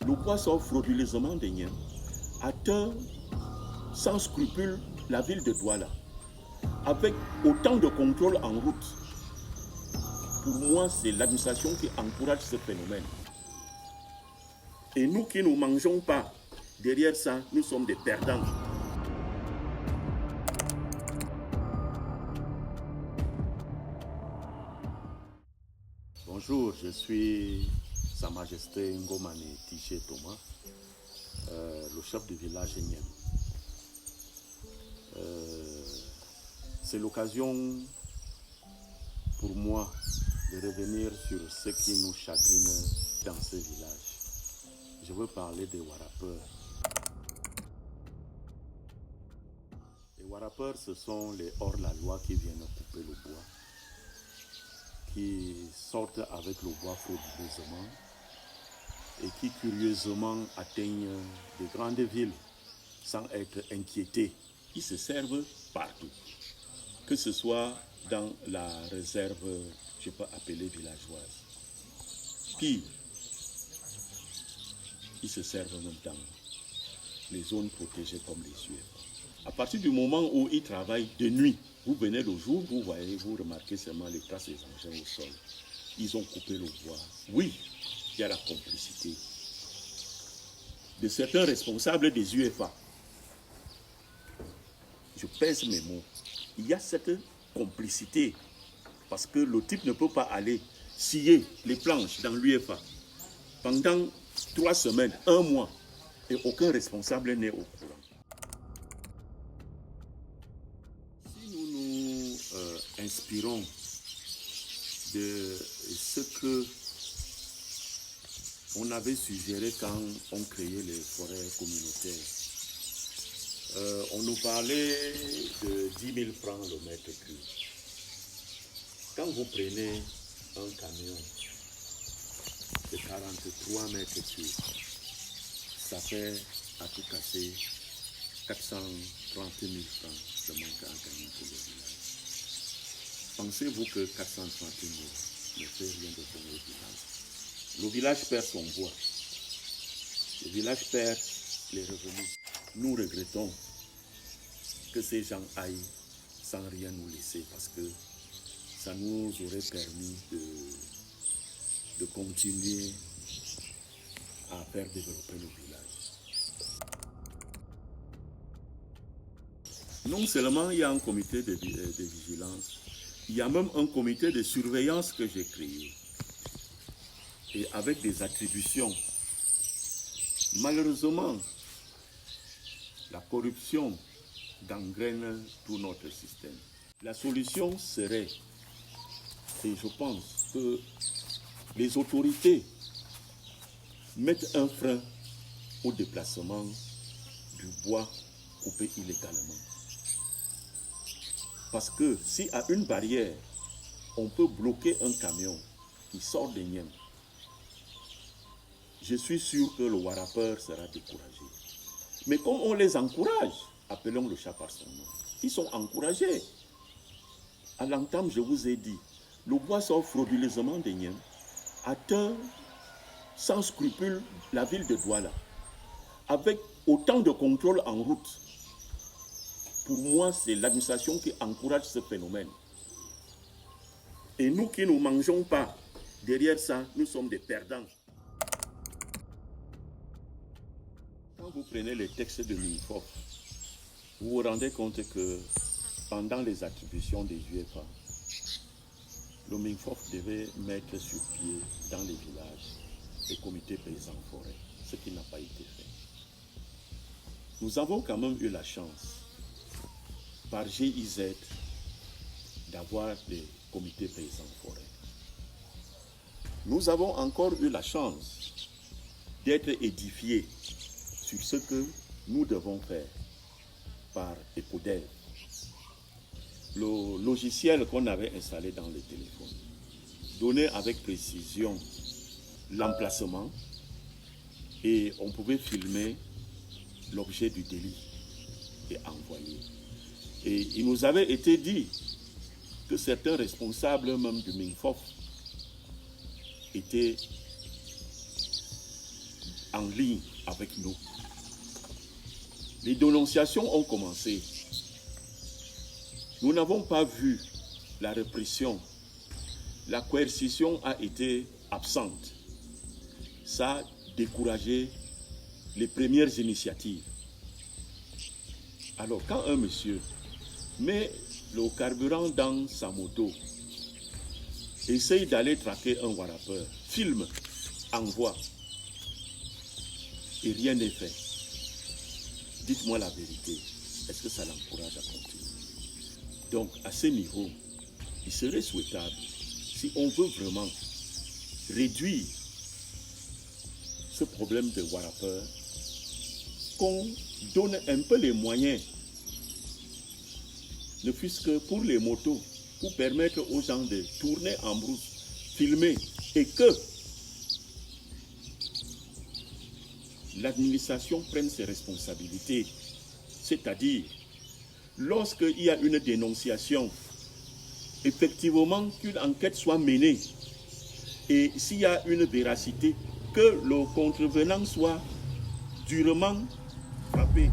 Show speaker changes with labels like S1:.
S1: Le bois sort frauduleusement des Nièmes, atteint sans scrupule la ville de Douala, avec autant de contrôle en route. Pour moi, c'est l'administration qui encourage ce phénomène. Et nous qui ne mangeons pas, derrière ça, nous sommes des perdants. Bonjour, je suis Sa Majesté Ngomane Tiché Thomas, le chef du village Niem. C'est l'occasion pour moi de revenir sur ce qui nous chagrine dans ce village. Je veux parler des Warapeurs. Les Warapeurs, ce sont les hors-la-loi qui viennent couper le bois, qui sortent avec le bois frauduleusement et qui curieusement atteignent de grandes villes sans être inquiétés. Ils se servent partout, que ce soit dans la réserve, je peux appeler villageoise. Pire, ils se servent même dans les zones protégées comme les UFA. À partir du moment où ils travaillent de nuit, vous venez le jour, vous voyez, vous remarquez seulement les traces des engins au sol. Ils ont coupé le bois. Oui, il y a la complicité de certains responsables des UFA. Je pèse mes mots. Il y a cette complicité parce que le type ne peut pas aller scier les planches dans l'UFA pendant 3 semaines, 1 mois, et aucun responsable n'est au courant. Si nous nous inspirons de ce que on avait suggéré quand on créait les forêts communautaires, on nous parlait de 10 000 francs le mètre cube. Quand vous prenez un camion de 43 mètres cubes, ça fait à tout casser 430 000 francs de manque à gagner pour le village. Pensez-vous que 430 000 ne fait rien de bon au village? Le village perd son bois. Le village perd les revenus. Nous regrettons que ces gens aillent sans rien nous laisser parce que ça nous aurait permis de continuer à faire développer le village. Non seulement il y a un comité de vigilance, il y a même un comité de surveillance que j'ai créé et avec des attributions. Malheureusement, la corruption gangrène tout notre système. La solution serait, et je pense que les autorités mettent un frein au déplacement du bois coupé illégalement. Parce que si à une barrière, on peut bloquer un camion qui sort des Nièmes, je suis sûr que le Warapeur sera découragé. Mais comme on les encourage, appelons le chat par son nom, ils sont encouragés. À l'entame, je vous ai dit, le bois sort frauduleusement des Nièmes, atteint sans scrupule la ville de Douala, avec autant de contrôle en route. Pour moi, c'est l'administration qui encourage ce phénomène. Et nous qui ne mangeons pas, derrière ça, nous sommes des perdants. Quand vous prenez les textes de Minfof, vous vous rendez compte que pendant les attributions des UFA, le Minfof devait mettre sur pied dans les villages les comités paysans forêts, ce qui n'a pas été fait. Nous avons quand même eu la chance, par GIZ, d'avoir des comités paysans forêts. Nous avons encore eu la chance d'être édifiés sur ce que nous devons faire par EcoDev. Le logiciel qu'on avait installé dans le téléphone donnait avec précision l'emplacement et on pouvait filmer l'objet du délit et envoyer. Et il nous avait été dit que certains responsables même du Minfof étaient en ligne avec nous. Les dénonciations ont commencé. Nous n'avons pas vu la répression. La coercition a été absente. Ça a découragé les premières initiatives. Alors, quand un monsieur met le carburant dans sa moto, essaye d'aller traquer un warrapeur, filme, envoie, et rien n'est fait. Dites-moi la vérité. Est-ce que ça l'encourage à continuer? Donc, à ce niveau, il serait souhaitable, si on veut vraiment réduire ce problème de warrapeur, qu'on donne un peu les moyens, ne fût-ce que pour les motos, pour permettre aux gens de tourner en brousse, filmer, et que l'administration prenne ses responsabilités. C'est-à-dire, lorsqu'il y a une dénonciation, effectivement qu'une enquête soit menée, et s'il y a une véracité, que le contrevenant soit durement frappé.